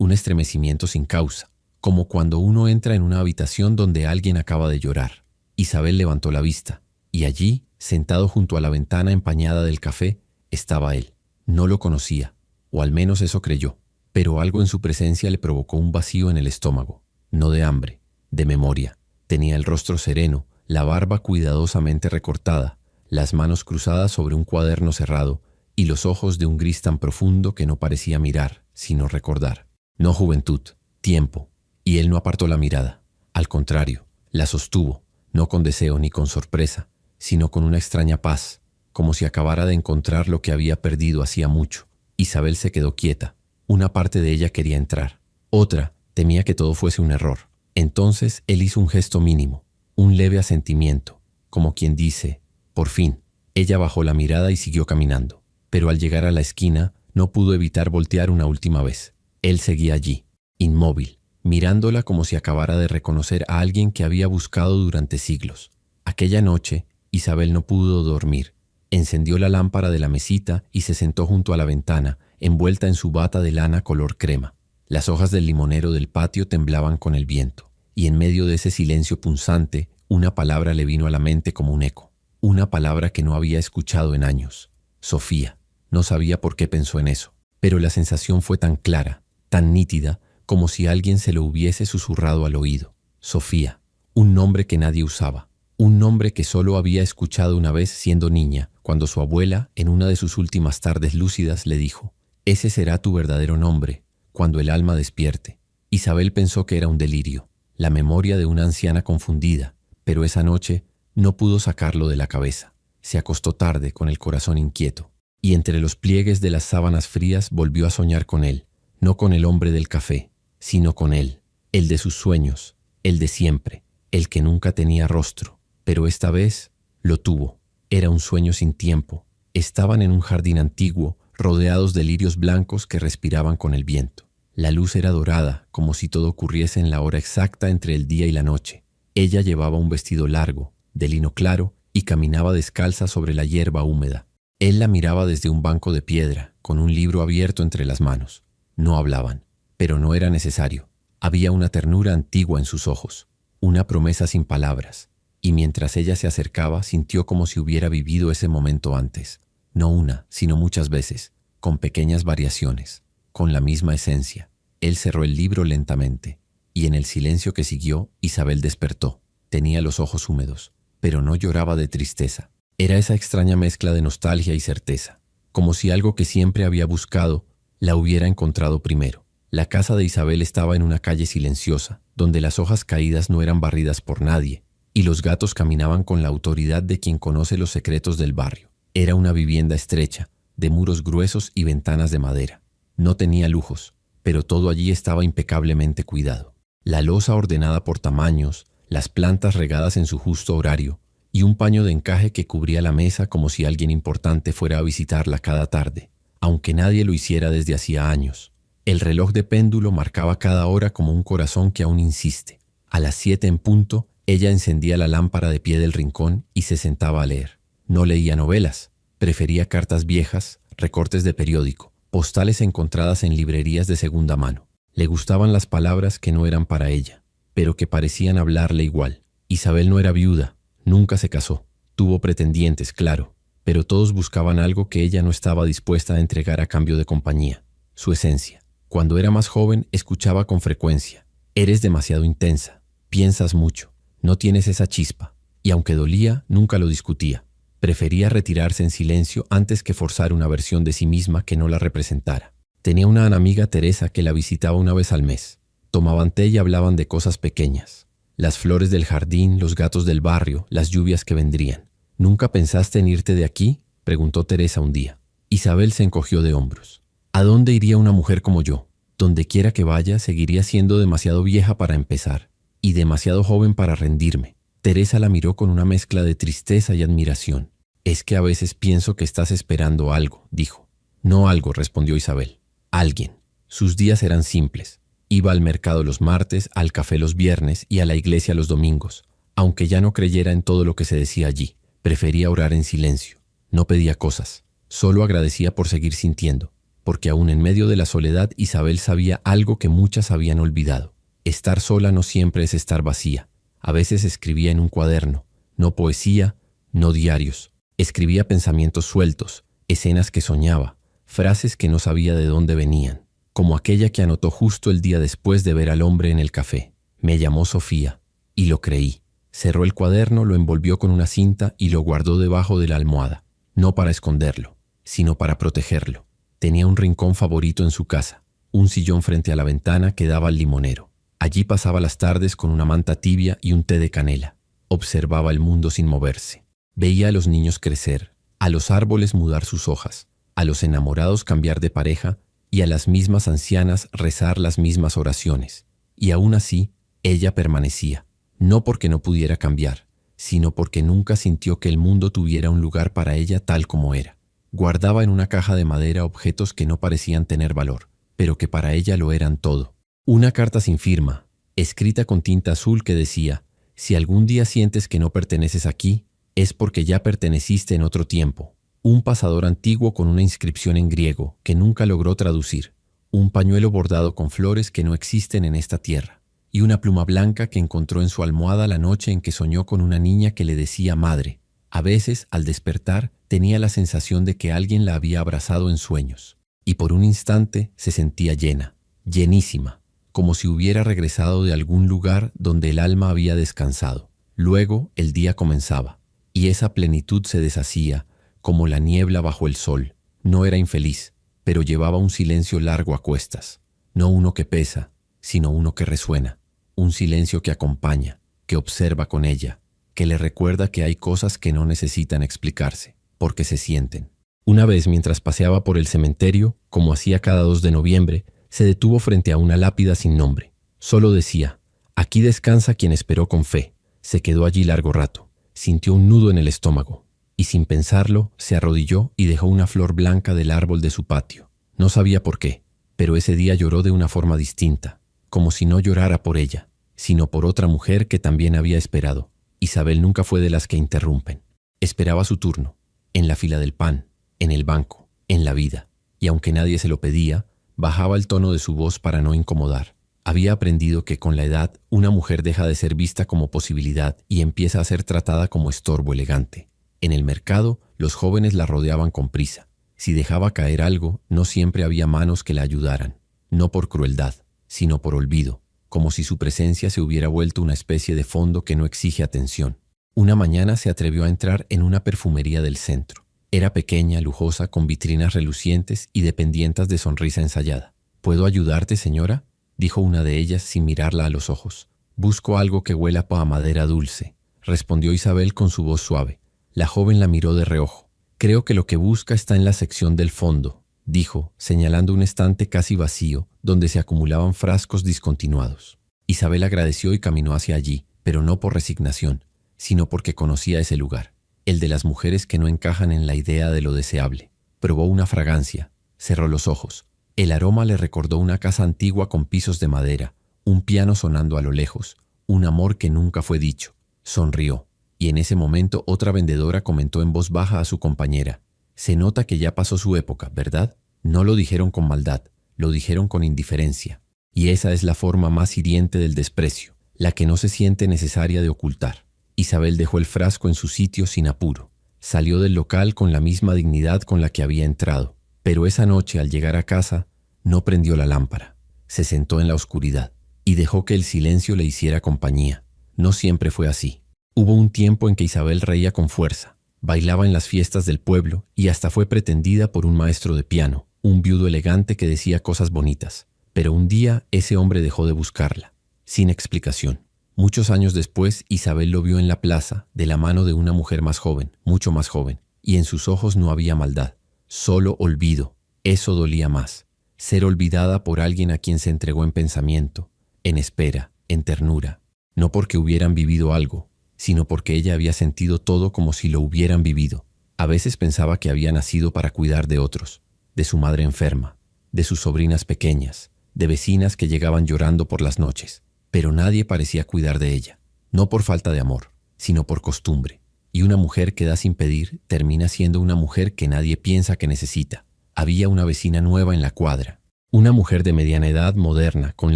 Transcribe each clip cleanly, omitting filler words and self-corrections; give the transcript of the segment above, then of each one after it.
un estremecimiento sin causa, como cuando uno entra en una habitación donde alguien acaba de llorar. Isabel levantó la vista, y allí, sentado junto a la ventana empañada del café, estaba él. No lo conocía, o al menos eso creyó, pero algo en su presencia le provocó un vacío en el estómago, no de hambre, de memoria. Tenía el rostro sereno, la barba cuidadosamente recortada, las manos cruzadas sobre un cuaderno cerrado y los ojos de un gris tan profundo que no parecía mirar, sino recordar. No juventud, tiempo, y él no apartó la mirada. Al contrario, la sostuvo, no con deseo ni con sorpresa, sino con una extraña paz, como si acabara de encontrar lo que había perdido hacía mucho. Isabel se quedó quieta. Una parte de ella quería entrar, otra temía que todo fuese un error. Entonces él hizo un gesto mínimo, un leve asentimiento, como quien dice, por fin. Ella bajó la mirada y siguió caminando, pero al llegar a la esquina no pudo evitar voltear una última vez. Él seguía allí, inmóvil, mirándola como si acabara de reconocer a alguien que había buscado durante siglos. Aquella noche, Isabel no pudo dormir. Encendió la lámpara de la mesita y se sentó junto a la ventana, envuelta en su bata de lana color crema. Las hojas del limonero del patio temblaban con el viento, y en medio de ese silencio punzante, una palabra le vino a la mente como un eco. Una palabra que no había escuchado en años. Sofía. No sabía por qué pensó en eso, pero la sensación fue tan clara, tan nítida, como si alguien se lo hubiese susurrado al oído. Sofía. Un nombre que nadie usaba. Un nombre que solo había escuchado una vez siendo niña, cuando su abuela, en una de sus últimas tardes lúcidas, le dijo: «Ese será tu verdadero nombre, cuando el alma despierte». Isabel pensó que era un delirio, la memoria de una anciana confundida, pero esa noche no pudo sacarlo de la cabeza. Se acostó tarde con el corazón inquieto, y entre los pliegues de las sábanas frías volvió a soñar con él, no con el hombre del café, sino con él, el de sus sueños, el de siempre, el que nunca tenía rostro, pero esta vez lo tuvo. Era un sueño sin tiempo. Estaban en un jardín antiguo, rodeados de lirios blancos que respiraban con el viento. La luz era dorada, como si todo ocurriese en la hora exacta entre el día y la noche. Ella llevaba un vestido largo, de lino claro, y caminaba descalza sobre la hierba húmeda. Él la miraba desde un banco de piedra, con un libro abierto entre las manos. No hablaban, pero no era necesario. Había una ternura antigua en sus ojos, una promesa sin palabras, y mientras ella se acercaba sintió como si hubiera vivido ese momento antes. No una, sino muchas veces, con pequeñas variaciones, con la misma esencia. Él cerró el libro lentamente, y en el silencio que siguió, Isabel despertó. Tenía los ojos húmedos, pero no lloraba de tristeza. Era esa extraña mezcla de nostalgia y certeza, como si algo que siempre había buscado la hubiera encontrado primero. La casa de Isabel estaba en una calle silenciosa, donde las hojas caídas no eran barridas por nadie, y los gatos caminaban con la autoridad de quien conoce los secretos del barrio. Era una vivienda estrecha, de muros gruesos y ventanas de madera. No tenía lujos, pero todo allí estaba impecablemente cuidado. La loza ordenada por tamaños, las plantas regadas en su justo horario, y un paño de encaje que cubría la mesa como si alguien importante fuera a visitarla cada tarde, aunque nadie lo hiciera desde hacía años. El reloj de péndulo marcaba cada hora como un corazón que aún insiste. A las 7 en punto, ella encendía la lámpara de pie del rincón y se sentaba a leer. No leía novelas, prefería cartas viejas, recortes de periódico, postales encontradas en librerías de segunda mano. Le gustaban las palabras que no eran para ella, pero que parecían hablarle igual. Isabel no era viuda, nunca se casó. Tuvo pretendientes, claro, pero todos buscaban algo que ella no estaba dispuesta a entregar a cambio de compañía: su esencia. Cuando era más joven, escuchaba con frecuencia: «Eres demasiado intensa, piensas mucho, no tienes esa chispa», y aunque dolía, nunca lo discutía. Prefería retirarse en silencio antes que forzar una versión de sí misma que no la representara. Tenía una amiga, Teresa, que la visitaba una vez al mes. Tomaban té y hablaban de cosas pequeñas: las flores del jardín, los gatos del barrio, las lluvias que vendrían. «¿Nunca pensaste en irte de aquí?», preguntó Teresa un día. Isabel se encogió de hombros. ¿A dónde iría una mujer como yo? Donde quiera que vaya, seguiría siendo demasiado vieja para empezar, y demasiado joven para rendirme. Teresa la miró con una mezcla de tristeza y admiración. «Es que a veces pienso que estás esperando algo», dijo. «No algo», respondió Isabel. «Alguien». Sus días eran simples. Iba al mercado los martes, al café los viernes y a la iglesia los domingos. Aunque ya no creyera en todo lo que se decía allí, prefería orar en silencio. No pedía cosas, solo agradecía por seguir sintiendo. porque aún en medio de la soledad Isabel sabía algo que muchas habían olvidado. Estar sola no siempre es estar vacía. A veces escribía en un cuaderno, no poesía, no diarios. Escribía pensamientos sueltos, escenas que soñaba, frases que no sabía de dónde venían, como aquella que anotó justo el día después de ver al hombre en el café. Me llamó Sofía, y lo creí. Cerró el cuaderno, lo envolvió con una cinta y lo guardó debajo de la almohada, no para esconderlo, sino para protegerlo. Tenía un rincón favorito en su casa, un sillón frente a la ventana que daba al limonero. Allí pasaba las tardes con una manta tibia y un té de canela. Observaba el mundo sin moverse. Veía a los niños crecer, a los árboles mudar sus hojas, a los enamorados cambiar de pareja y a las mismas ancianas rezar las mismas oraciones. Y aún así, ella permanecía, no porque no pudiera cambiar, sino porque nunca sintió que el mundo tuviera un lugar para ella tal como era. Guardaba en una caja de madera objetos que no parecían tener valor, pero que para ella lo eran todo. Una carta sin firma, escrita con tinta azul que decía: si algún día sientes que no perteneces aquí, es porque ya perteneciste en otro tiempo. Un pasador antiguo con una inscripción en griego que nunca logró traducir. Un pañuelo bordado con flores que no existen en esta tierra. Y una pluma blanca que encontró en su almohada la noche en que soñó con una niña que le decía madre. A veces, al despertar, tenía la sensación de que alguien la había abrazado en sueños. Y por un instante se sentía llena, llenísima, como si hubiera regresado de algún lugar donde el alma había descansado. Luego el día comenzaba, y esa plenitud se deshacía, como la niebla bajo el sol. No era infeliz, pero llevaba un silencio largo a cuestas. No uno que pesa, sino uno que resuena. Un silencio que acompaña, que observa con ella, que le recuerda que hay cosas que no necesitan explicarse, porque se sienten. Una vez, mientras paseaba por el cementerio, como hacía cada 2 de noviembre, se detuvo frente a una lápida sin nombre. Solo decía: aquí descansa quien esperó con fe. Se quedó allí largo rato. Sintió un nudo en el estómago, y sin pensarlo, se arrodilló y dejó una flor blanca del árbol de su patio. No sabía por qué, pero ese día lloró de una forma distinta, como si no llorara por ella, sino por otra mujer que también había esperado. Isabel nunca fue de las que interrumpen. Esperaba su turno, en la fila del pan, en el banco, en la vida, y aunque nadie se lo pedía, bajaba el tono de su voz para no incomodar. Había aprendido que con la edad una mujer deja de ser vista como posibilidad y empieza a ser tratada como estorbo elegante. En el mercado, los jóvenes la rodeaban con prisa. Si dejaba caer algo, no siempre había manos que la ayudaran, no por crueldad, sino por olvido, como si su presencia se hubiera vuelto una especie de fondo que no exige atención. Una mañana se atrevió a entrar en una perfumería del centro. Era pequeña, lujosa, con vitrinas relucientes y dependientes de sonrisa ensayada. «¿Puedo ayudarte, señora?», dijo una de ellas sin mirarla a los ojos. «Busco algo que huela a madera dulce», respondió Isabel con su voz suave. La joven la miró de reojo. «Creo que lo que busca está en la sección del fondo», dijo, señalando un estante casi vacío, donde se acumulaban frascos discontinuados. Isabel agradeció y caminó hacia allí, pero no por resignación, sino porque conocía ese lugar, el de las mujeres que no encajan en la idea de lo deseable. Probó una fragancia, cerró los ojos. El aroma le recordó una casa antigua con pisos de madera, un piano sonando a lo lejos, un amor que nunca fue dicho. Sonrió, y en ese momento otra vendedora comentó en voz baja a su compañera: «Se nota que ya pasó su época, ¿verdad?». No lo dijeron con maldad, lo dijeron con indiferencia. Y esa es la forma más hiriente del desprecio, la que no se siente necesaria de ocultar. Isabel dejó el frasco en su sitio sin apuro. Salió del local con la misma dignidad con la que había entrado. Pero esa noche, al llegar a casa, no prendió la lámpara. Se sentó en la oscuridad y dejó que el silencio le hiciera compañía. No siempre fue así. Hubo un tiempo en que Isabel reía con fuerza, bailaba en las fiestas del pueblo y hasta fue pretendida por un maestro de piano, un viudo elegante que decía cosas bonitas. Pero un día ese hombre dejó de buscarla, sin explicación. Muchos años después, Isabel lo vio en la plaza, de la mano de una mujer más joven, mucho más joven, y en sus ojos no había maldad, solo olvido. Eso dolía más, ser olvidada por alguien a quien se entregó en pensamiento, en espera, en ternura, no porque hubieran vivido algo, sino porque ella había sentido todo como si lo hubieran vivido. A veces pensaba que había nacido para cuidar de otros, de su madre enferma, de sus sobrinas pequeñas, de vecinas que llegaban llorando por las noches, pero nadie parecía cuidar de ella, no por falta de amor, sino por costumbre. Y una mujer que da sin pedir termina siendo una mujer que nadie piensa que necesita. Había una vecina nueva en la cuadra. Una mujer de mediana edad, moderna, con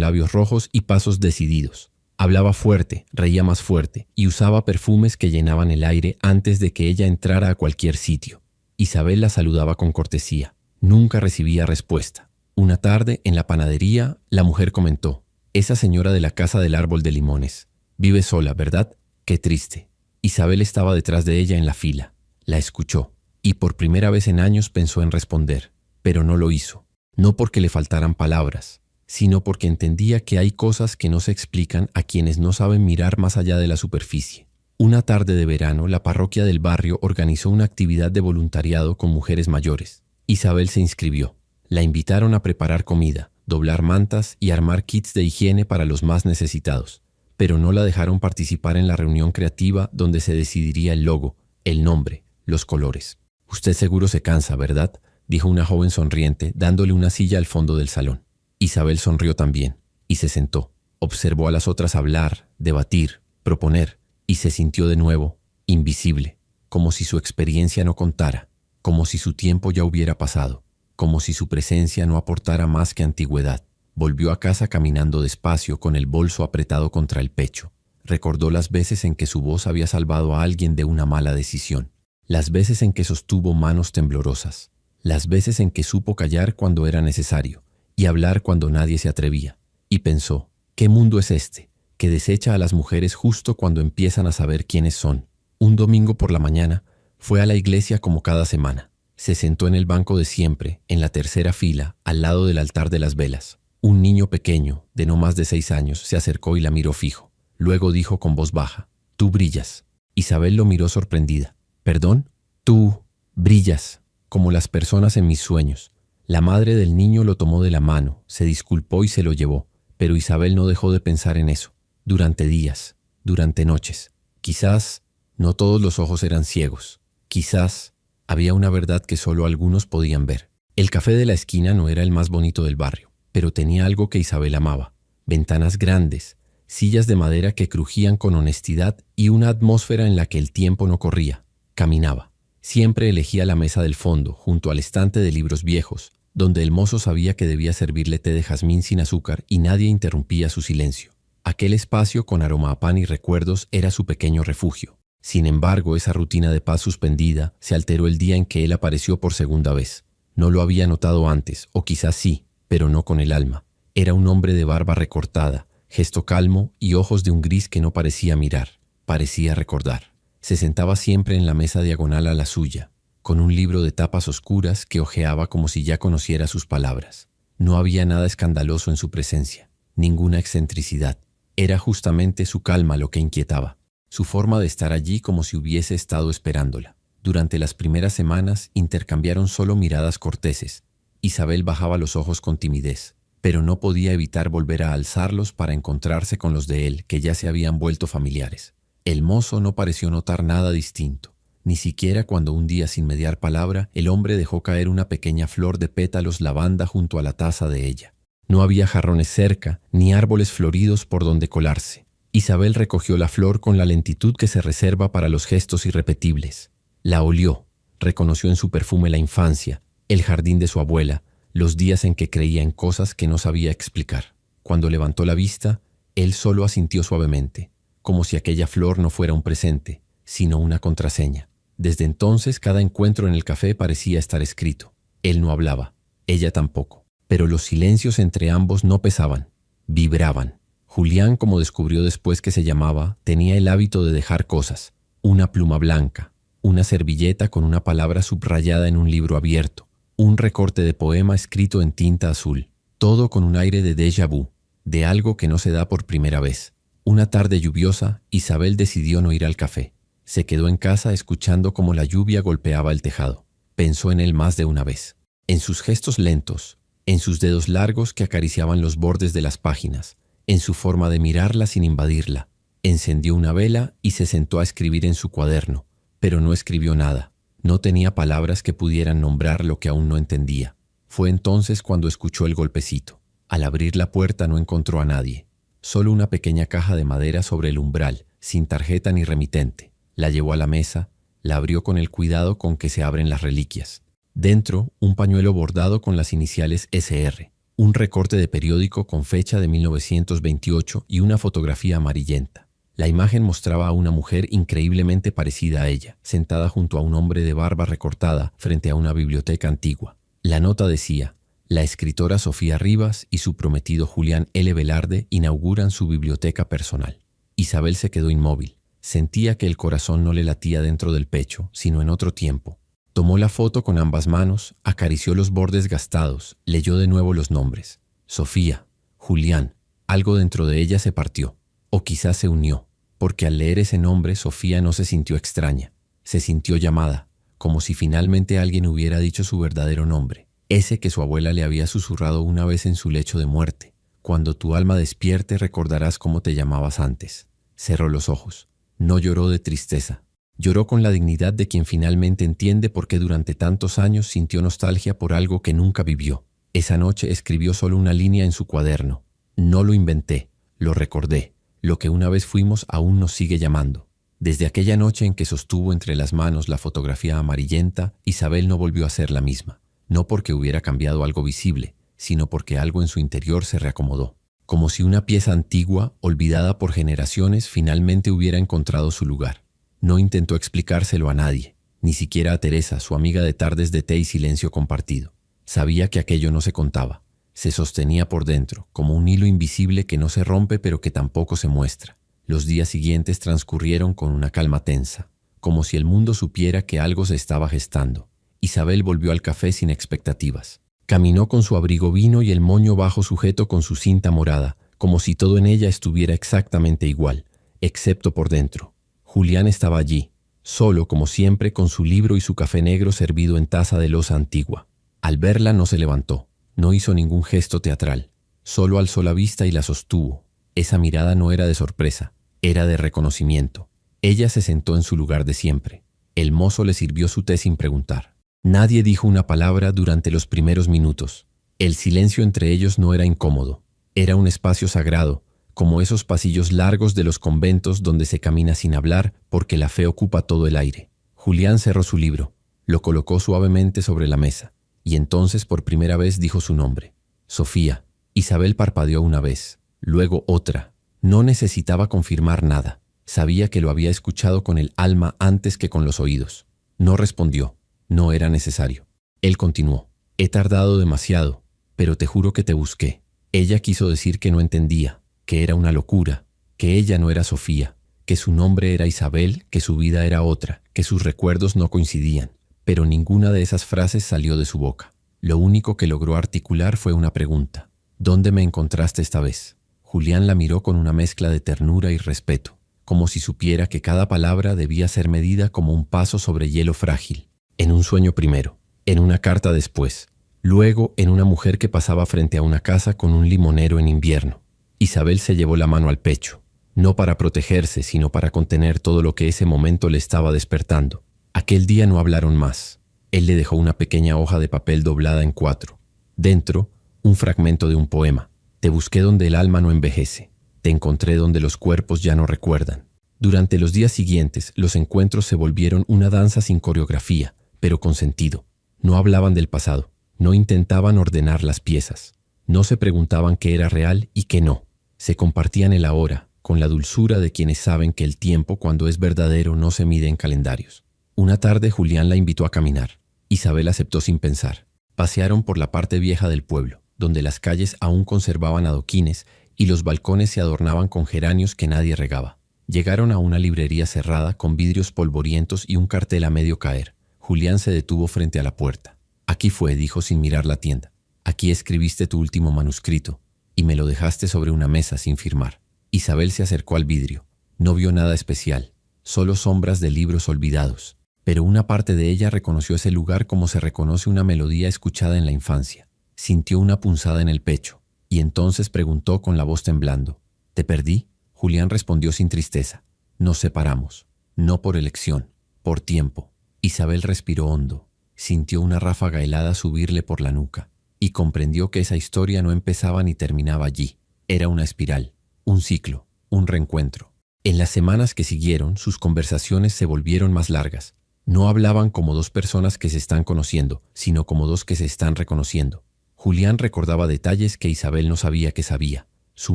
labios rojos y pasos decididos. Hablaba fuerte, reía más fuerte y usaba perfumes que llenaban el aire antes de que ella entrara a cualquier sitio. Isabel la saludaba con cortesía. Nunca recibía respuesta. Una tarde, en la panadería, la mujer comentó: «Esa señora de la casa del árbol de limones. Vive sola, ¿verdad? Qué triste». Isabel estaba detrás de ella en la fila. La escuchó y por primera vez en años pensó en responder, pero no lo hizo. No porque le faltaran palabras, sino porque entendía que hay cosas que no se explican a quienes no saben mirar más allá de la superficie. Una tarde de verano, la parroquia del barrio organizó una actividad de voluntariado con mujeres mayores. Isabel se inscribió. La invitaron a preparar comida, doblar mantas y armar kits de higiene para los más necesitados, pero no la dejaron participar en la reunión creativa donde se decidiría el logo, el nombre, los colores. «Usted seguro se cansa, ¿verdad?», dijo una joven sonriente, dándole una silla al fondo del salón. Isabel sonrió también y se sentó. Observó a las otras hablar, debatir, proponer, y se sintió de nuevo invisible, como si su experiencia no contara, como si su tiempo ya hubiera pasado, como si su presencia no aportara más que antigüedad. Volvió a casa caminando despacio, con el bolso apretado contra el pecho. Recordó las veces en que su voz había salvado a alguien de una mala decisión, las veces en que sostuvo manos temblorosas, las veces en que supo callar cuando era necesario y hablar cuando nadie se atrevía. Y pensó: ¿qué mundo es este, que desecha a las mujeres justo cuando empiezan a saber quiénes son? Un domingo por la mañana fue a la iglesia como cada semana. Se sentó en el banco de siempre, en la tercera fila, al lado del altar de las velas. Un niño pequeño, de no más de 6 años, se acercó y la miró fijo. Luego dijo con voz baja: «Tú brillas». Isabel lo miró sorprendida. «¿Perdón?» «Tú brillas, como las personas en mis sueños». La madre del niño lo tomó de la mano, se disculpó y se lo llevó, pero Isabel no dejó de pensar en eso. Durante días, durante noches. Quizás no todos los ojos eran ciegos. Quizás había una verdad que solo algunos podían ver. El café de la esquina no era el más bonito del barrio, pero tenía algo que Isabel amaba: ventanas grandes, sillas de madera que crujían con honestidad y una atmósfera en la que el tiempo no corría, caminaba. Siempre elegía la mesa del fondo, junto al estante de libros viejos, donde el mozo sabía que debía servirle té de jazmín sin azúcar y nadie interrumpía su silencio. Aquel espacio con aroma a pan y recuerdos era su pequeño refugio. Sin embargo, esa rutina de paz suspendida se alteró el día en que él apareció por segunda vez. No lo había notado antes, o quizás sí, pero no con el alma. Era un hombre de barba recortada, gesto calmo y ojos de un gris que no parecía mirar, parecía recordar. Se sentaba siempre en la mesa diagonal a la suya, con un libro de tapas oscuras que hojeaba como si ya conociera sus palabras. No había nada escandaloso en su presencia, ninguna excentricidad. Era justamente su calma lo que inquietaba, su forma de estar allí como si hubiese estado esperándola. Durante las primeras semanas intercambiaron solo miradas corteses. Isabel bajaba los ojos con timidez, pero no podía evitar volver a alzarlos para encontrarse con los de él, que ya se habían vuelto familiares. El mozo no pareció notar nada distinto, ni siquiera cuando un día, sin mediar palabra, el hombre dejó caer una pequeña flor de pétalos lavanda junto a la taza de ella. No había jarrones cerca, ni árboles floridos por donde colarse. Isabel recogió la flor con la lentitud que se reserva para los gestos irrepetibles. La olió, reconoció en su perfume la infancia, el jardín de su abuela, los días en que creía en cosas que no sabía explicar. Cuando levantó la vista, él solo asintió suavemente, como si aquella flor no fuera un presente, sino una contraseña. Desde entonces, cada encuentro en el café parecía estar escrito. Él no hablaba, ella tampoco, pero los silencios entre ambos no pesaban, vibraban. Julián, como descubrió después que se llamaba, tenía el hábito de dejar cosas: una pluma blanca, una servilleta con una palabra subrayada en un libro abierto, un recorte de poema escrito en tinta azul, todo con un aire de déjà vu, de algo que no se da por primera vez. Una tarde lluviosa, Isabel decidió no ir al café. Se quedó en casa escuchando cómo la lluvia golpeaba el tejado. Pensó en él más de una vez, en sus gestos lentos, en sus dedos largos que acariciaban los bordes de las páginas, en su forma de mirarla sin invadirla. Encendió una vela y se sentó a escribir en su cuaderno, pero no escribió nada. No tenía palabras que pudieran nombrar lo que aún no entendía. Fue entonces cuando escuchó el golpecito. Al abrir la puerta no encontró a nadie. Solo una pequeña caja de madera sobre el umbral, sin tarjeta ni remitente. La llevó a la mesa, la abrió con el cuidado con que se abren las reliquias. Dentro, un pañuelo bordado con las iniciales SR, un recorte de periódico con fecha de 1928 y una fotografía amarillenta. La imagen mostraba a una mujer increíblemente parecida a ella, sentada junto a un hombre de barba recortada frente a una biblioteca antigua. La nota decía: la escritora Sofía Rivas y su prometido Julián L. Velarde inauguran su biblioteca personal. Isabel se quedó inmóvil. Sentía que el corazón no le latía dentro del pecho, sino en otro tiempo. Tomó la foto con ambas manos, acarició los bordes gastados, leyó de nuevo los nombres. Sofía, Julián. Algo dentro de ella se partió, o quizás se unió, porque al leer ese nombre Sofía no se sintió extraña, se sintió llamada, como si finalmente alguien hubiera dicho su verdadero nombre, ese que su abuela le había susurrado una vez en su lecho de muerte. Cuando tu alma despierte recordarás cómo te llamabas antes. Cerró los ojos. No lloró de tristeza. Lloró con la dignidad de quien finalmente entiende por qué durante tantos años sintió nostalgia por algo que nunca vivió. Esa noche escribió solo una línea en su cuaderno. No lo inventé, lo recordé. Lo que una vez fuimos aún nos sigue llamando. Desde aquella noche en que sostuvo entre las manos la fotografía amarillenta, Isabel no volvió a ser la misma. No porque hubiera cambiado algo visible, sino porque algo en su interior se reacomodó. Como si una pieza antigua, olvidada por generaciones, finalmente hubiera encontrado su lugar. No intentó explicárselo a nadie, ni siquiera a Teresa, su amiga de tardes de té y silencio compartido. Sabía que aquello no se contaba. Se sostenía por dentro, como un hilo invisible que no se rompe pero que tampoco se muestra. Los días siguientes transcurrieron con una calma tensa, como si el mundo supiera que algo se estaba gestando. Isabel volvió al café sin expectativas. Caminó con su abrigo vino y el moño bajo sujeto con su cinta morada, como si todo en ella estuviera exactamente igual, excepto por dentro. Julián estaba allí, solo como siempre, con su libro y su café negro servido en taza de loza antigua. Al verla no se levantó, no hizo ningún gesto teatral, solo alzó la vista y la sostuvo. Esa mirada no era de sorpresa, era de reconocimiento. Ella se sentó en su lugar de siempre. El mozo le sirvió su té sin preguntar. Nadie dijo una palabra durante los primeros minutos. El silencio entre ellos no era incómodo, era un espacio sagrado, como esos pasillos largos de los conventos donde se camina sin hablar porque la fe ocupa todo el aire. Julián cerró su libro, lo colocó suavemente sobre la mesa, y entonces por primera vez dijo su nombre. Sofía. Isabel parpadeó una vez, luego otra. No necesitaba confirmar nada. Sabía que lo había escuchado con el alma antes que con los oídos. No respondió. No era necesario. Él continuó. He tardado demasiado, pero te juro que te busqué. Ella quiso decir que no entendía, que era una locura, que ella no era Sofía, que su nombre era Isabel, que su vida era otra, que sus recuerdos no coincidían. Pero ninguna de esas frases salió de su boca. Lo único que logró articular fue una pregunta. ¿Dónde me encontraste esta vez? Julián la miró con una mezcla de ternura y respeto, como si supiera que cada palabra debía ser medida como un paso sobre hielo frágil. En un sueño primero, en una carta después, luego en una mujer que pasaba frente a una casa con un limonero en invierno. Isabel se llevó la mano al pecho, no para protegerse, sino para contener todo lo que ese momento le estaba despertando. Aquel día no hablaron más. Él le dejó una pequeña hoja de papel doblada en 4. Dentro, un fragmento de un poema. Te busqué donde el alma no envejece. Te encontré donde los cuerpos ya no recuerdan. Durante los días siguientes, los encuentros se volvieron una danza sin coreografía, pero con sentido. No hablaban del pasado, no intentaban ordenar las piezas, no se preguntaban qué era real y qué no. Se compartían el ahora, con la dulzura de quienes saben que el tiempo, cuando es verdadero, no se mide en calendarios. Una tarde Julián la invitó a caminar. Isabel aceptó sin pensar. Pasearon por la parte vieja del pueblo, donde las calles aún conservaban adoquines y los balcones se adornaban con geranios que nadie regaba. Llegaron a una librería cerrada con vidrios polvorientos y un cartel a medio caer. Julián se detuvo frente a la puerta. Aquí fue, dijo sin mirar la tienda. Aquí escribiste tu último manuscrito y me lo dejaste sobre una mesa sin firmar. Isabel se acercó al vidrio. No vio nada especial, solo sombras de libros olvidados. Pero una parte de ella reconoció ese lugar como se reconoce una melodía escuchada en la infancia. Sintió una punzada en el pecho y entonces preguntó con la voz temblando. ¿Te perdí? Julián respondió sin tristeza. Nos separamos, no por elección, por tiempo. Isabel respiró hondo, sintió una ráfaga helada subirle por la nuca y comprendió que esa historia no empezaba ni terminaba allí. Era una espiral, un ciclo, un reencuentro. En las semanas que siguieron, sus conversaciones se volvieron más largas. No hablaban como dos personas que se están conociendo, sino como dos que se están reconociendo. Julián recordaba detalles que Isabel no sabía que sabía. Su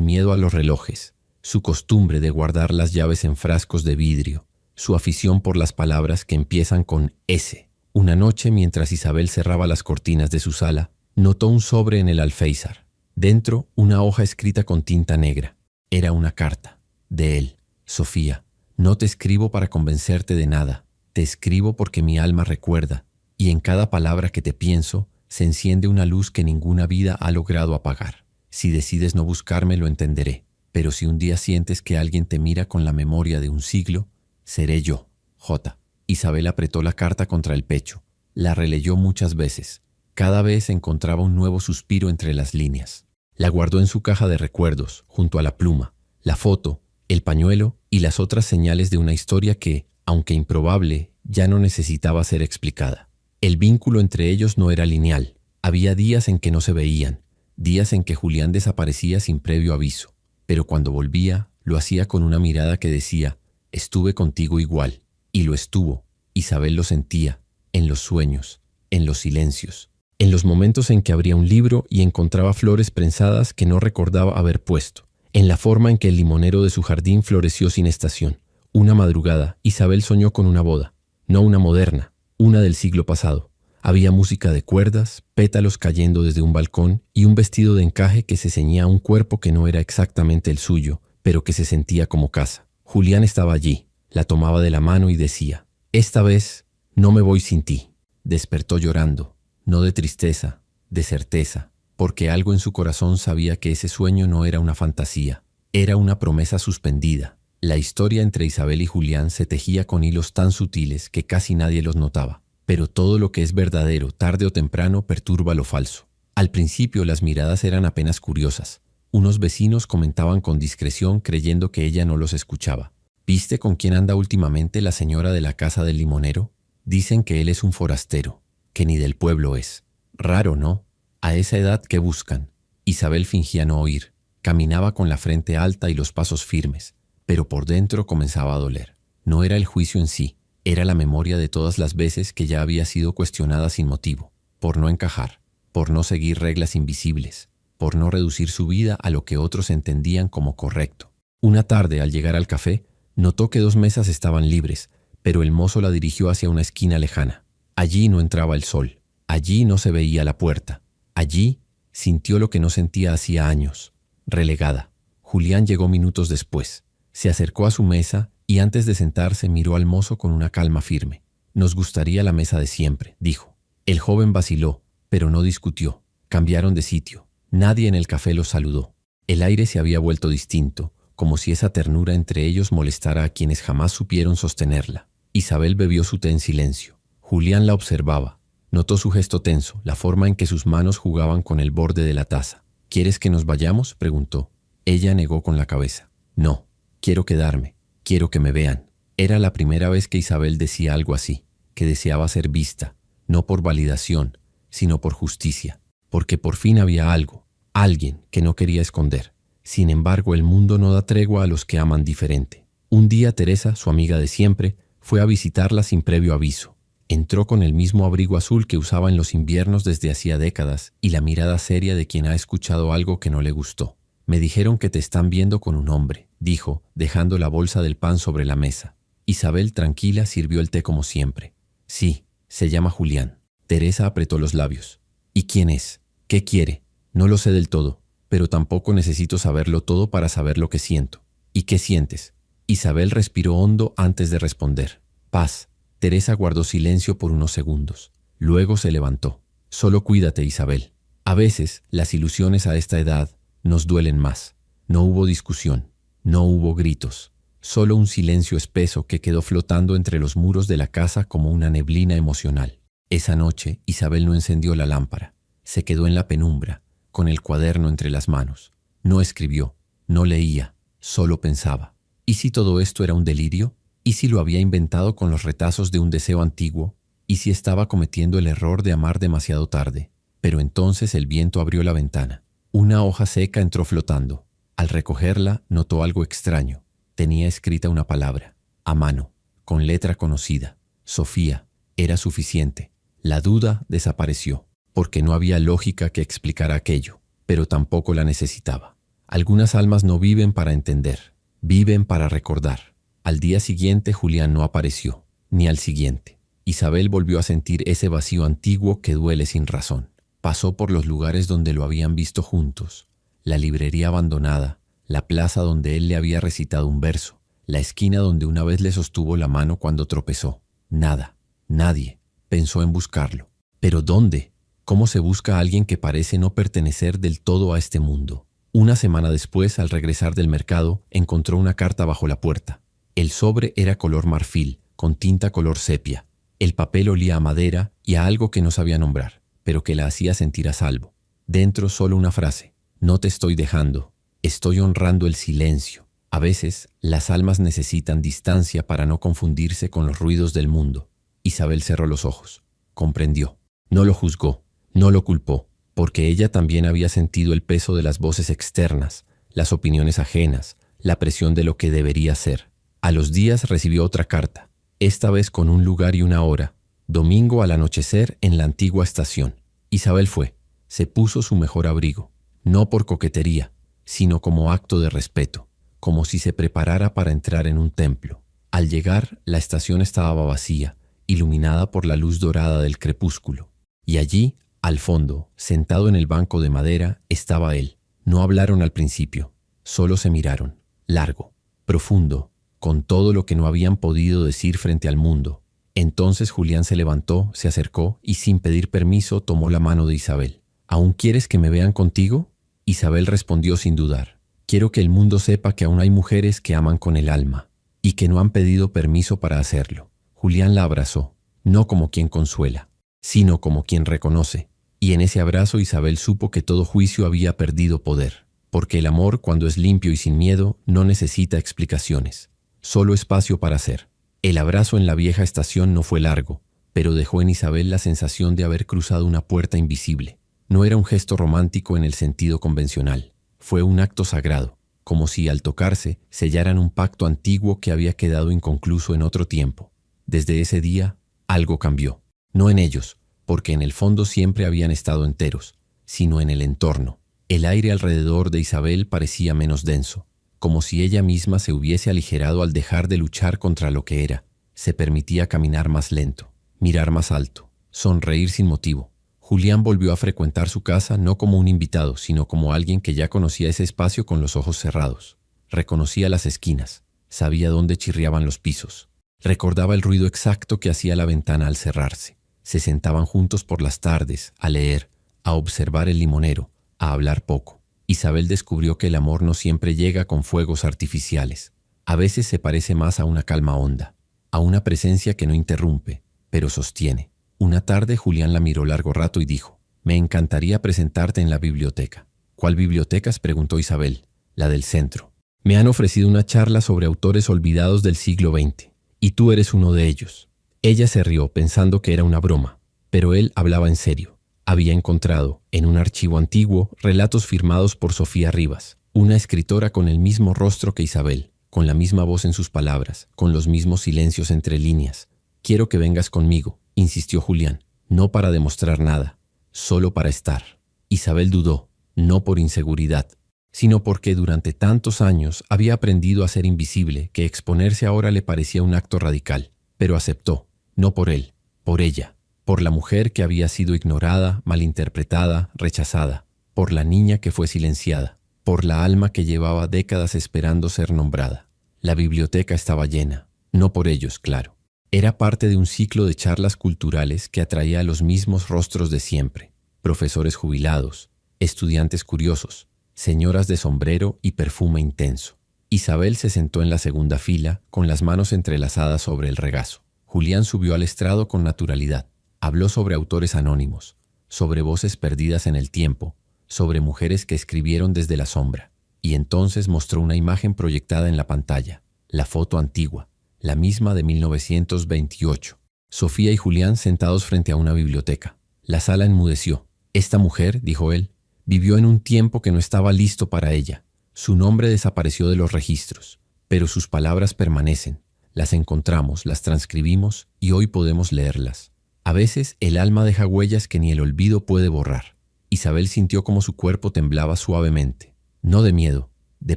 miedo a los relojes, su costumbre de guardar las llaves en frascos de vidrio, su afición por las palabras que empiezan con S. Una noche, mientras Isabel cerraba las cortinas de su sala, notó un sobre en el alféizar. Dentro, una hoja escrita con tinta negra. Era una carta. De él. Sofía, no te escribo para convencerte de nada. Te escribo porque mi alma recuerda, y en cada palabra que te pienso, se enciende una luz que ninguna vida ha logrado apagar. Si decides no buscarme, lo entenderé. Pero si un día sientes que alguien te mira con la memoria de un siglo, seré yo, J. Isabel apretó la carta contra el pecho. La releyó muchas veces. Cada vez encontraba un nuevo suspiro entre las líneas. La guardó en su caja de recuerdos, junto a la pluma, la foto, el pañuelo y las otras señales de una historia que, aunque improbable, ya no necesitaba ser explicada. El vínculo entre ellos no era lineal. Había días en que no se veían, días en que Julián desaparecía sin previo aviso. Pero cuando volvía, lo hacía con una mirada que decía, estuve contigo igual. Y lo estuvo. Isabel lo sentía, en los sueños, en los silencios, en los momentos en que abría un libro y encontraba flores prensadas que no recordaba haber puesto, en la forma en que el limonero de su jardín floreció sin estación. Una madrugada, Isabel soñó con una boda, no una moderna, una del siglo pasado. Había música de cuerdas, pétalos cayendo desde un balcón y un vestido de encaje que se ceñía a un cuerpo que no era exactamente el suyo, pero que se sentía como casa. Julián estaba allí, la tomaba de la mano y decía, esta vez no me voy sin ti. Despertó llorando, no de tristeza, de certeza, porque algo en su corazón sabía que ese sueño no era una fantasía, era una promesa suspendida. La historia entre Isabel y Julián se tejía con hilos tan sutiles que casi nadie los notaba. Pero todo lo que es verdadero, tarde o temprano, perturba lo falso. Al principio las miradas eran apenas curiosas. Unos vecinos comentaban con discreción creyendo que ella no los escuchaba. ¿Viste con quién anda últimamente la señora de la casa del limonero? Dicen que él es un forastero, que ni del pueblo es. Raro, ¿no? A esa edad, ¿qué buscan? Isabel fingía no oír. Caminaba con la frente alta y los pasos firmes, pero por dentro comenzaba a doler. No era el juicio en sí, era la memoria de todas las veces que ya había sido cuestionada sin motivo, por no encajar, por no seguir reglas invisibles, por no reducir su vida a lo que otros entendían como correcto. Una tarde, al llegar al café, notó que 2 mesas estaban libres, pero el mozo la dirigió hacia una esquina lejana. Allí no entraba el sol, allí no se veía la puerta, allí sintió lo que no sentía hacía años, relegada. Julián llegó minutos después, se acercó a su mesa y antes de sentarse miró al mozo con una calma firme. Nos gustaría la mesa de siempre, dijo. El joven vaciló, pero no discutió. Cambiaron de sitio. Nadie en el café los saludó. El aire se había vuelto distinto, como si esa ternura entre ellos molestara a quienes jamás supieron sostenerla. Isabel bebió su té en silencio. Julián la observaba. Notó su gesto tenso, la forma en que sus manos jugaban con el borde de la taza. ¿Quieres que nos vayamos?, preguntó. Ella negó con la cabeza. No, quiero quedarme. Quiero que me vean. Era la primera vez que Isabel decía algo así, que deseaba ser vista, no por validación, sino por justicia, porque por fin había algo, alguien que no quería esconder. Sin embargo, el mundo no da tregua a los que aman diferente. Un día Teresa, su amiga de siempre, fue a visitarla sin previo aviso. Entró con el mismo abrigo azul que usaba en los inviernos desde hacía décadas y la mirada seria de quien ha escuchado algo que no le gustó. Me dijeron que te están viendo con un hombre, dijo, dejando la bolsa del pan sobre la mesa. Isabel, tranquila, sirvió el té como siempre. Sí, se llama Julián. Teresa apretó los labios. ¿Y quién es? ¿Qué quiere? No lo sé del todo, pero tampoco necesito saberlo todo para saber lo que siento. ¿Y qué sientes? Isabel respiró hondo antes de responder. Paz. Teresa guardó silencio por unos segundos. Luego se levantó. Solo cuídate, Isabel. A veces, las ilusiones a esta edad nos duelen más. No hubo discusión, no hubo gritos, solo un silencio espeso que quedó flotando entre los muros de la casa como una neblina emocional. Esa noche, Isabel no encendió la lámpara. Se quedó en la penumbra, con el cuaderno entre las manos. No escribió, no leía, solo pensaba. ¿Y si todo esto era un delirio? ¿Y si lo había inventado con los retazos de un deseo antiguo? ¿Y si estaba cometiendo el error de amar demasiado tarde? Pero entonces el viento abrió la ventana. Una hoja seca entró flotando. Al recogerla, notó algo extraño. Tenía escrita una palabra, a mano, con letra conocida. Sofía, era suficiente. La duda desapareció, porque no había lógica que explicara aquello, pero tampoco la necesitaba. Algunas almas no viven para entender, viven para recordar. Al día siguiente Julián no apareció, ni al siguiente. Isabel volvió a sentir ese vacío antiguo que duele sin razón. Pasó por los lugares donde lo habían visto juntos, la librería abandonada, la plaza donde él le había recitado un verso, la esquina donde una vez le sostuvo la mano cuando tropezó. Nada, nadie. Pensó en buscarlo. ¿Pero dónde? ¿Cómo se busca a alguien que parece no pertenecer del todo a este mundo? Una semana después, al regresar del mercado, encontró una carta bajo la puerta. El sobre era color marfil, con tinta color sepia. El papel olía a madera y a algo que no sabía nombrar, pero que la hacía sentir a salvo. Dentro solo una frase: no te estoy dejando, estoy honrando el silencio. A veces, las almas necesitan distancia para no confundirse con los ruidos del mundo. Isabel cerró los ojos. Comprendió. No lo juzgó, no lo culpó, porque ella también había sentido el peso de las voces externas, las opiniones ajenas, la presión de lo que debería ser. A los días recibió otra carta, esta vez con un lugar y una hora. Domingo al anochecer en la antigua estación. Isabel fue. Se puso su mejor abrigo, no por coquetería, sino como acto de respeto, como si se preparara para entrar en un templo. Al llegar, la estación estaba vacía, iluminada por la luz dorada del crepúsculo. Y allí, al fondo, sentado en el banco de madera, estaba él. No hablaron al principio, solo se miraron, largo, profundo, con todo lo que no habían podido decir frente al mundo. Entonces Julián se levantó, se acercó y sin pedir permiso tomó la mano de Isabel. ¿Aún quieres que me vean contigo? Isabel respondió sin dudar. Quiero que el mundo sepa que aún hay mujeres que aman con el alma y que no han pedido permiso para hacerlo. Julián la abrazó, no como quien consuela, sino como quien reconoce. Y en ese abrazo Isabel supo que todo juicio había perdido poder, porque el amor, cuando es limpio y sin miedo, no necesita explicaciones, solo espacio para ser. El abrazo en la vieja estación no fue largo, pero dejó en Isabel la sensación de haber cruzado una puerta invisible. No era un gesto romántico en el sentido convencional, fue un acto sagrado, como si al tocarse sellaran un pacto antiguo que había quedado inconcluso en otro tiempo. Desde ese día, algo cambió. No en ellos, porque en el fondo siempre habían estado enteros, sino en el entorno. El aire alrededor de Isabel parecía menos denso, como si ella misma se hubiese aligerado al dejar de luchar contra lo que era. Se permitía caminar más lento, mirar más alto, sonreír sin motivo. Julián volvió a frecuentar su casa no como un invitado, sino como alguien que ya conocía ese espacio con los ojos cerrados. Reconocía las esquinas, sabía dónde chirriaban los pisos. Recordaba el ruido exacto que hacía la ventana al cerrarse. Se sentaban juntos por las tardes, a leer, a observar el limonero, a hablar poco. Isabel descubrió que el amor no siempre llega con fuegos artificiales. A veces se parece más a una calma honda, a una presencia que no interrumpe, pero sostiene. Una tarde Julián la miró largo rato y dijo: «Me encantaría presentarte en la biblioteca». «¿Cuál bibliotecas?», preguntó Isabel. «La del centro. Me han ofrecido una charla sobre autores olvidados del siglo XX. Y tú eres uno de ellos». Ella se rió pensando que era una broma, pero él hablaba en serio. Había encontrado, en un archivo antiguo, relatos firmados por Sofía Rivas, una escritora con el mismo rostro que Isabel, con la misma voz en sus palabras, con los mismos silencios entre líneas. «Quiero que vengas conmigo», insistió Julián, no para demostrar nada, solo para estar. Isabel dudó, no por inseguridad, sino porque durante tantos años había aprendido a ser invisible que exponerse ahora le parecía un acto radical, pero aceptó. No por él, por ella, por la mujer que había sido ignorada, malinterpretada, rechazada, por la niña que fue silenciada, por la alma que llevaba décadas esperando ser nombrada. La biblioteca estaba llena, no por ellos, claro. Era parte de un ciclo de charlas culturales que atraía a los mismos rostros de siempre: profesores jubilados, estudiantes curiosos, señoras de sombrero y perfume intenso. Isabel se sentó en la segunda fila, con las manos entrelazadas sobre el regazo. Julián subió al estrado con naturalidad. Habló sobre autores anónimos, sobre voces perdidas en el tiempo, sobre mujeres que escribieron desde la sombra. Y entonces mostró una imagen proyectada en la pantalla, la foto antigua, la misma de 1928. Sofía y Julián sentados frente a una biblioteca. La sala enmudeció. «Esta mujer», dijo él, «vivió en un tiempo que no estaba listo para ella. Su nombre desapareció de los registros, pero sus palabras permanecen. Las encontramos, las transcribimos y hoy podemos leerlas. A veces el alma deja huellas que ni el olvido puede borrar. Isabel sintió como su cuerpo temblaba suavemente, no de miedo, de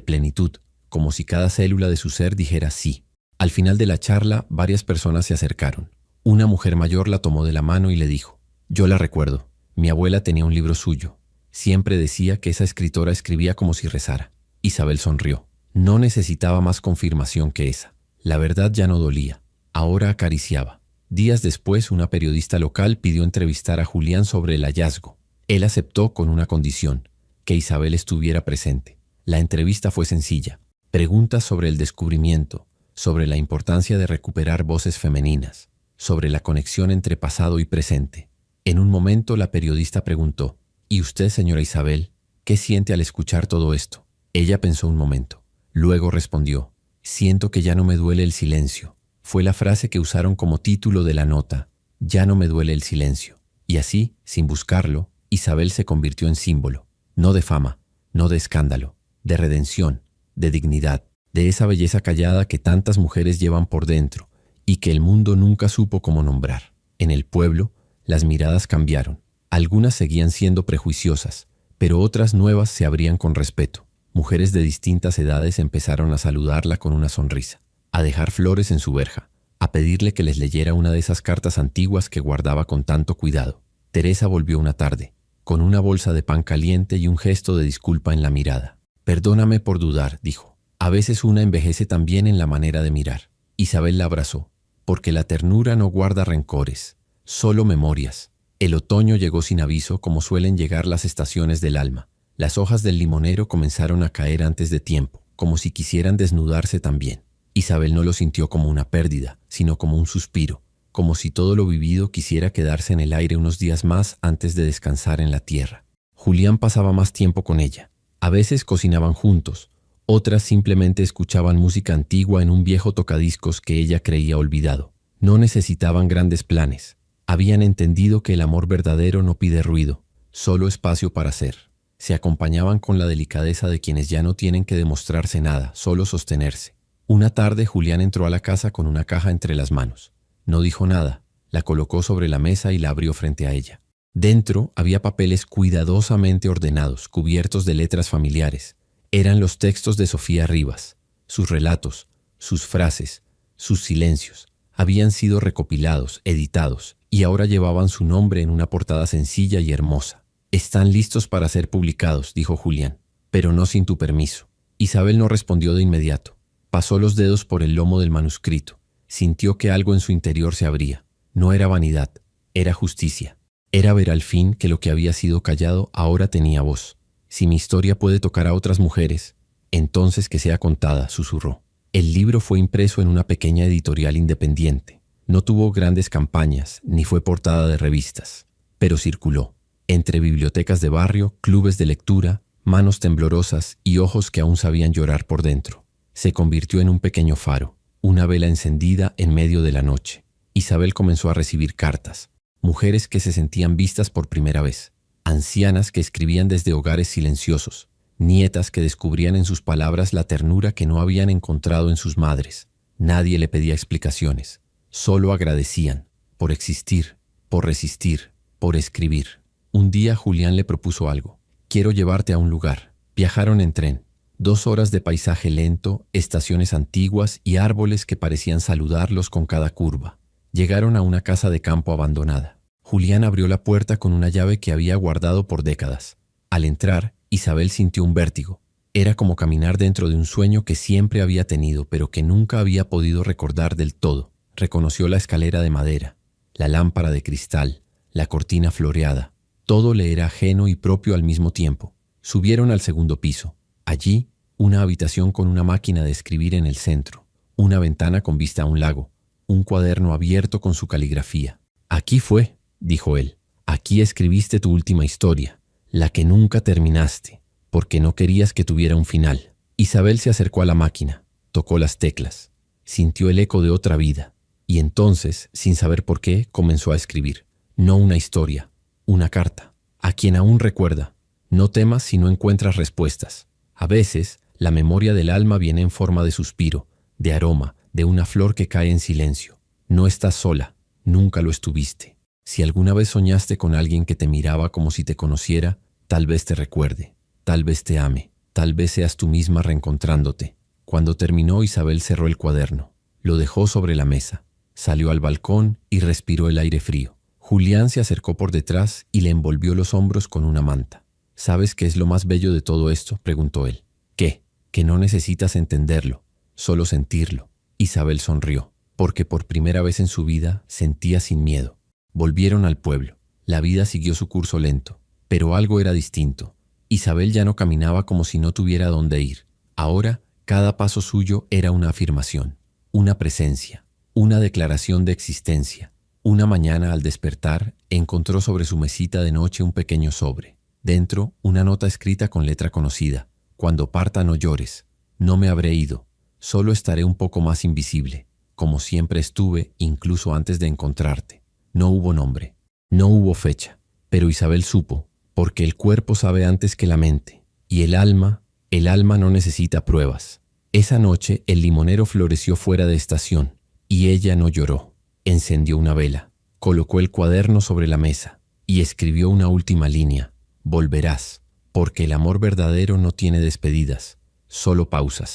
plenitud, como si cada célula de su ser dijera sí. Al final de la charla, varias personas se acercaron. Una mujer mayor la tomó de la mano y le dijo: «Yo la recuerdo. Mi abuela tenía un libro suyo. Siempre decía que esa escritora escribía como si rezara». Isabel sonrió. No necesitaba más confirmación que esa. La verdad ya no dolía. Ahora acariciaba. Días después, una periodista local pidió entrevistar a Julián sobre el hallazgo. Él aceptó con una condición: que Isabel estuviera presente. La entrevista fue sencilla. Preguntas sobre el descubrimiento, sobre la importancia de recuperar voces femeninas, sobre la conexión entre pasado y presente. En un momento la periodista preguntó: «¿Y usted, señora Isabel, qué siente al escuchar todo esto?». Ella pensó un momento. Luego respondió: «Siento que ya no me duele el silencio». Fue la frase que usaron como título de la nota: «Ya no me duele el silencio». Y así, sin buscarlo, Isabel se convirtió en símbolo, no de fama, no de escándalo, de redención, de dignidad, de esa belleza callada que tantas mujeres llevan por dentro y que el mundo nunca supo cómo nombrar. En el pueblo, las miradas cambiaron. Algunas seguían siendo prejuiciosas, pero otras nuevas se abrían con respeto. Mujeres de distintas edades empezaron a saludarla con una sonrisa, a dejar flores en su verja, a pedirle que les leyera una de esas cartas antiguas que guardaba con tanto cuidado. Teresa volvió una tarde, con una bolsa de pan caliente y un gesto de disculpa en la mirada. «Perdóname por dudar», dijo. «A veces una envejece también en la manera de mirar». Isabel la abrazó, porque la ternura no guarda rencores, solo memorias. El otoño llegó sin aviso, como suelen llegar las estaciones del alma. Las hojas del limonero comenzaron a caer antes de tiempo, como si quisieran desnudarse también. Isabel no lo sintió como una pérdida, sino como un suspiro, como si todo lo vivido quisiera quedarse en el aire unos días más antes de descansar en la tierra. Julián pasaba más tiempo con ella. A veces cocinaban juntos, otras simplemente escuchaban música antigua en un viejo tocadiscos que ella creía olvidado. No necesitaban grandes planes. Habían entendido que el amor verdadero no pide ruido, solo espacio para ser. Se acompañaban con la delicadeza de quienes ya no tienen que demostrarse nada, solo sostenerse. Una tarde Julián entró a la casa con una caja entre las manos. No dijo nada, la colocó sobre la mesa y la abrió frente a ella. Dentro había papeles cuidadosamente ordenados, cubiertos de letras familiares. Eran los textos de Sofía Rivas, sus relatos, sus frases, sus silencios. Habían sido recopilados, editados, y ahora llevaban su nombre en una portada sencilla y hermosa. «Están listos para ser publicados», dijo Julián, «pero no sin tu permiso». Isabel no respondió de inmediato. Pasó los dedos por el lomo del manuscrito. Sintió que algo en su interior se abría. No era vanidad, era justicia. Era ver al fin que lo que había sido callado ahora tenía voz. «Si mi historia puede tocar a otras mujeres, entonces que sea contada», susurró. El libro fue impreso en una pequeña editorial independiente. No tuvo grandes campañas, ni fue portada de revistas, pero circuló. Entre bibliotecas de barrio, clubes de lectura, manos temblorosas y ojos que aún sabían llorar por dentro. Se convirtió en un pequeño faro, una vela encendida en medio de la noche. Isabel comenzó a recibir cartas. Mujeres que se sentían vistas por primera vez. Ancianas que escribían desde hogares silenciosos. Nietas que descubrían en sus palabras la ternura que no habían encontrado en sus madres. Nadie le pedía explicaciones. Solo agradecían por existir, por resistir, por escribir. Un día Julián le propuso algo. «Quiero llevarte a un lugar». Viajaron en tren. 2 horas de paisaje lento, estaciones antiguas y árboles que parecían saludarlos con cada curva. Llegaron a una casa de campo abandonada. Julián abrió la puerta con una llave que había guardado por décadas. Al entrar, Isabel sintió un vértigo. Era como caminar dentro de un sueño que siempre había tenido, pero que nunca había podido recordar del todo. Reconoció la escalera de madera, la lámpara de cristal, la cortina floreada. Todo le era ajeno y propio al mismo tiempo. Subieron al segundo piso. Allí, una habitación con una máquina de escribir en el centro, una ventana con vista a un lago, un cuaderno abierto con su caligrafía. «Aquí fue», dijo él. «Aquí escribiste tu última historia, la que nunca terminaste, porque no querías que tuviera un final». Isabel se acercó a la máquina, tocó las teclas, sintió el eco de otra vida, y entonces, sin saber por qué, comenzó a escribir. No una historia, una carta, a quien aún recuerda. No temas si no encuentras respuestas. A veces, la memoria del alma viene en forma de suspiro, de aroma, de una flor que cae en silencio. No estás sola, nunca lo estuviste. Si alguna vez soñaste con alguien que te miraba como si te conociera, tal vez te recuerde, tal vez te ame, tal vez seas tú misma reencontrándote. Cuando terminó, Isabel cerró el cuaderno, lo dejó sobre la mesa, salió al balcón y respiró el aire frío. Julián se acercó por detrás y le envolvió los hombros con una manta. ¿Sabes qué es lo más bello de todo esto?, preguntó él. ¿Qué? Que no necesitas entenderlo, solo sentirlo. Isabel sonrió, porque por primera vez en su vida sentía sin miedo. Volvieron al pueblo. La vida siguió su curso lento, pero algo era distinto. Isabel ya no caminaba como si no tuviera dónde ir. Ahora, cada paso suyo era una afirmación, una presencia, una declaración de existencia. Una mañana, al despertar, encontró sobre su mesita de noche un pequeño sobre. Dentro, una nota escrita con letra conocida. Cuando parta, no llores. No me habré ido. Solo estaré un poco más invisible, como siempre estuve, incluso antes de encontrarte. No hubo nombre, no hubo fecha, pero Isabel supo, porque el cuerpo sabe antes que la mente, y el alma no necesita pruebas. Esa noche el limonero floreció fuera de estación, y ella no lloró. Encendió una vela, colocó el cuaderno sobre la mesa, y escribió una última línea. Volverás, porque el amor verdadero no tiene despedidas, solo pausas.